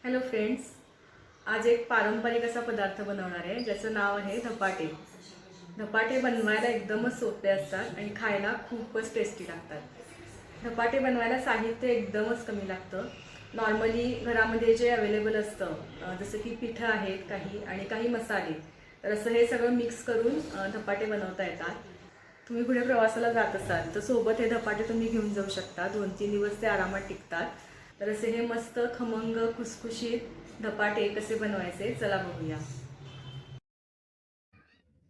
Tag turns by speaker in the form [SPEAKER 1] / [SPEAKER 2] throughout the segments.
[SPEAKER 1] Hello friends, आज एक पारंपरिक असा पदार्थ बनवणार आहे ज्याचं नाव आहे धपाटे. धपाटे बनवायला एकदमच सोपे असतात आणि खायला खूपच टेस्टी लागतात. धपाटे बनवायला साहित्य एकदमच कमी लागतं. नॉर्मली घरामध्ये जे अवेलेबल असतं, जसं की पिठं आहेत काही आणि काही मसाले, तर असं हे सगळं मिक्स करून धपाटे बनवता येतात. तुम्ही कुठे प्रवासाला जात असाल तर सोबत हे धपाटे तुम्ही घेऊन जाऊ शकता. 2-3 दिवस ते आरामात टिकतात. तर असे हे मस्त खमंग खुसखुशीत धपाटे कसे बनवायचे चला बघूया.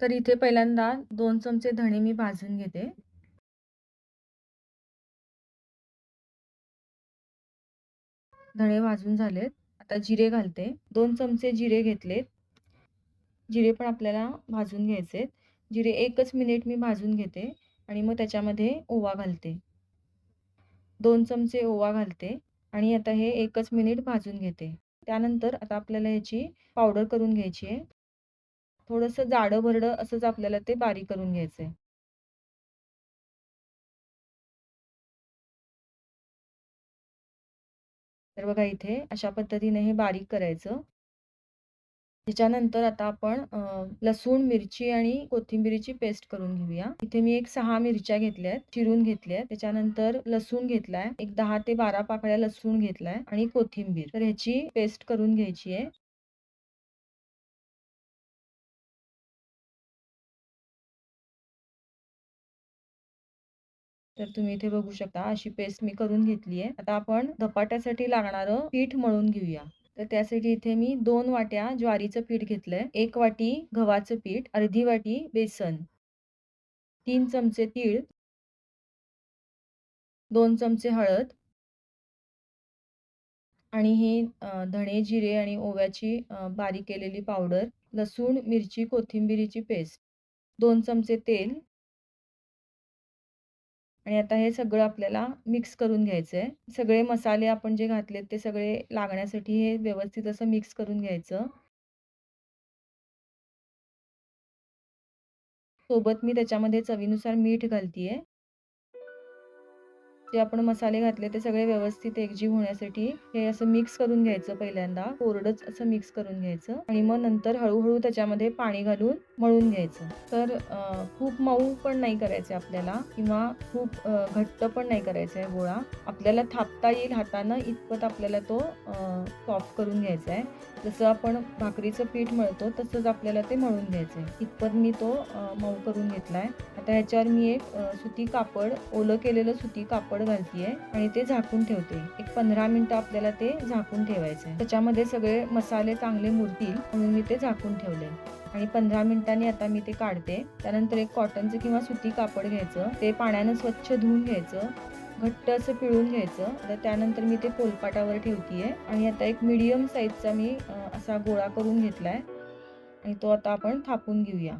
[SPEAKER 1] तर इथे पहिल्यांदा 2 चमचे धणे मी भाजून घेते. धणे भाजून झालेत. आता जिरे घालते. 2 चमचे जिरे घेतलेत. जिरे पण आपल्याला भाजून घ्यायचे. जिरे 1 मिनिट मी भाजून घेते आणि मग त्याच्यामध्ये ओवा घालते. 2 चमचे ओवा घालते आणि आता हे 1 मिनिट भाजून घेते. त्यानंतर आता आपल्याला ह्याची पावडर करून घ्यायची आहे. थोडंसं जाडं-भरडं असंच आपल्याला ते बारीक करून घ्यायचंय. तर बघा इथे अशा पद्धतीने हे बारीक करायचं. त्याच्यानंतर आता आपण लसूण, मिरची आणि कोथिंबिरीची पेस्ट करून घेऊया. इथे मी एक 6 मिरच्या घेतल्यात, चिरून घेतल्यात. त्याच्यानंतर लसूण घेतलाय. एक 10 ते 12 पाकळ्या लसूण घेतलाय आणि कोथिंबीर. तर ह्याची पेस्ट करून घ्यायची आहे. तर तुम्ही इथे बघू शकता अशी पेस्ट मी करून घेतली आहे. आता आपण धपाट्यासाठी लागणारं पीठ मळून घेऊया. तर त्यासाठी इथे मी 2 वाट्या ज्वारीचं पीठ घेतलंय, 1 वाटी गव्हाचं पीठ, अर्धी वाटी बेसन, 3 चमचे तीळ, 2 चमचे हळद आणि ही धणे, जिरे आणि ओव्याची बारीक केलेली पावडर, लसूण, मिरची, कोथिंबिरीची पेस्ट, 2 चमचे तेल आणि आता हे सगळं आपल्याला मिक्स करून घ्यायचं आहे. सगळे मसाले आपण जे घातलेत ते सगळे लागण्यासाठी हे व्यवस्थित असं मिक्स करून घ्यायचं. सोबत मी त्याच्यामध्ये चवीनुसार मीठ घालतीये. जे आपण मसाले घातले ते सगळे व्यवस्थित एकजीव होण्यासाठी हे असं मिक्स करून घ्यायचं पहिल्यांदा. कोरडंच असं मिक्स करून घ्यायचं आणि मग नंतर हळू त्याच्यामध्ये पाणी घालून मळून घ्यायचं. तर खूप मऊ पण नाही करायचं आपल्याला किंवा खूप घट्ट पण नाही करायचा आहे गोळा. आपल्याला थापता येईल हातानं इतपत आपल्याला तो सॉफ्ट करून घ्यायचा आहे. जसं आपण भाकरीचं पीठ मळतो तसंच आपल्याला ते मळून घ्यायचं आहे. इतपत मी तो मऊ करून घेतलाय. आता ह्याच्यावर मी एक सुती कापड, ओलं केलेलं सुती कापड घालतीये आणि ते झाकून ठेवते. एक 15 मिनिटं आपल्याला ते झाकून ठेवायचं आहे. त्याच्यामध्ये सगळे मसाले चांगले मुरतील म्हणून मी ते झाकून ठेवले. आणि 15 मिनिटांनी आता मी ते काढते. त्यानंतर एक कॉटनचं किंवा सुती कापड घ्यायचं. ते पाण्यानं स्वच्छ धुवून घ्यायचं. घट्ट असं पिळून घ्यायचं. आता त्यानंतर मी ते पोलपाटावर ठेवतीये आणि आता एक मीडियम साईजचा मी असा गोळा करून घेतलाय आणि तो आता आपण थापून घेऊया.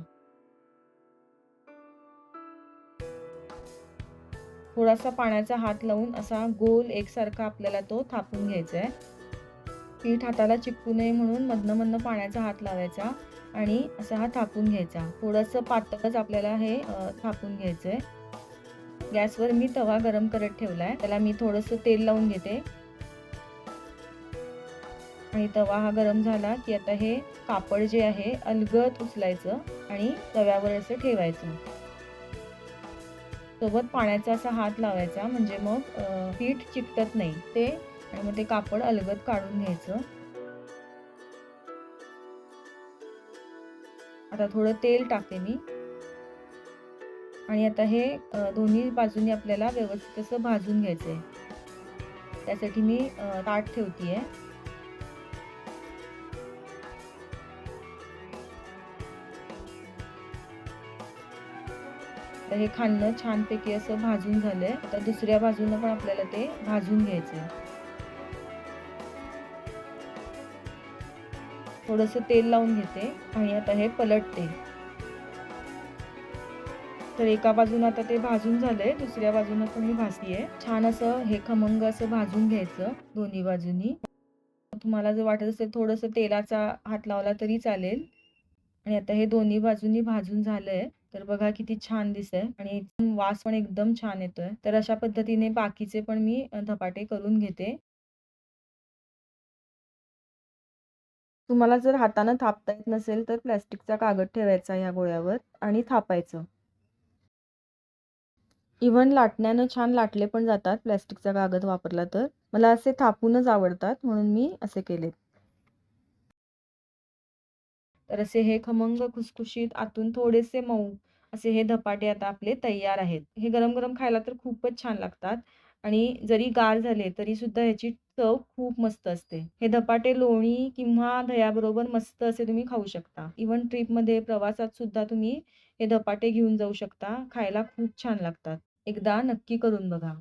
[SPEAKER 1] थोडासा पाण्याचा हात लावून असा गोल एकसारखा आपल्याला तो थापून घ्यायचा आहे. पीठ हाताला चिकटू नये म्हणून मधनं पाण्याचा हात लावायचा आणि असा हा थापून घ्यायचा. थोडंसं पातळच आपल्याला हे थापून घ्यायचंय. गॅसवर मी तवा गरम करत ठेवलाय. त्याला मी थोडंसं तेल लावून घेते आणि तवा हा गरम झाला की आता हे कापड जे आहे अलगद उचलायचं आणि तव्यावर असं ठेवायचं. सोबत पाण्याचा असा हात लावायचा म्हणजे मग पीठ चिकटत नाही ते आणि मग ते कापड अलगद काढून घ्यायचं. आता थोडं तेल टाकते मी आणि आता हे दोन्ही बाजूनी आपल्याला व्यवस्थित असं भाजून घ्यायचंय. त्यासाठी मी ताट ठेवतीये. तर हे खाल्लं छानपैकी असं भाजून झालंय. आता दुसऱ्या बाजूनं पण आपल्याला ते भाजून घ्यायचंय. थोडंसं तेल लावून घेते आणि आता हे पलटते. तर एका बाजूनं आता ते भाजून झालंय, दुसऱ्या बाजूनं पण मी भाजतीये. छान असं हे खमंग असं भाजून घ्यायचं दोन्ही बाजूनी. तुम्हाला जर वाटत असेल थोडंसं तेलाचा हात लावला तरी चालेल. आणि आता हे दोन्ही बाजूनी भाजून झालंय. तर बघा किती छान दिसतंय आणि वास पण एकदम छान येतोय. तर अशा पद्धतीने बाकीचे पण मी धपाटे करून घेते. तुम्हाला जर हातानं थापता येत नसेल तर प्लास्टिकचा कागद ठेवायचा या गोळ्यावर आणि थापायचं. इव्हन लाटण्यानं छान लाटले पण जातात प्लास्टिकचा कागद वापरला तर. मला असे थापूनच आवडतात म्हणून मी असे केलेत. तर असे हे खमंग खुसखुशीत आतून थोडेसे मऊ असे हे धपाटे आता आपले तयार आहेत. हे गरम-गरम खायला तर खूपच छान लागतात आणि जरी गार झाले तरी सुद्धा ह्याची चव खूप मस्त असते. हे धपाटे लोणी किंवा दह्याबरोबर मस्त असे तुम्ही खाऊ शकता. इव्हन ट्रिपमध्ये प्रवासात सुद्धा तुम्ही हे धपाटे घेऊन जाऊ शकता. खायला खूप छान लागतात. एकदा नक्की करून बघा.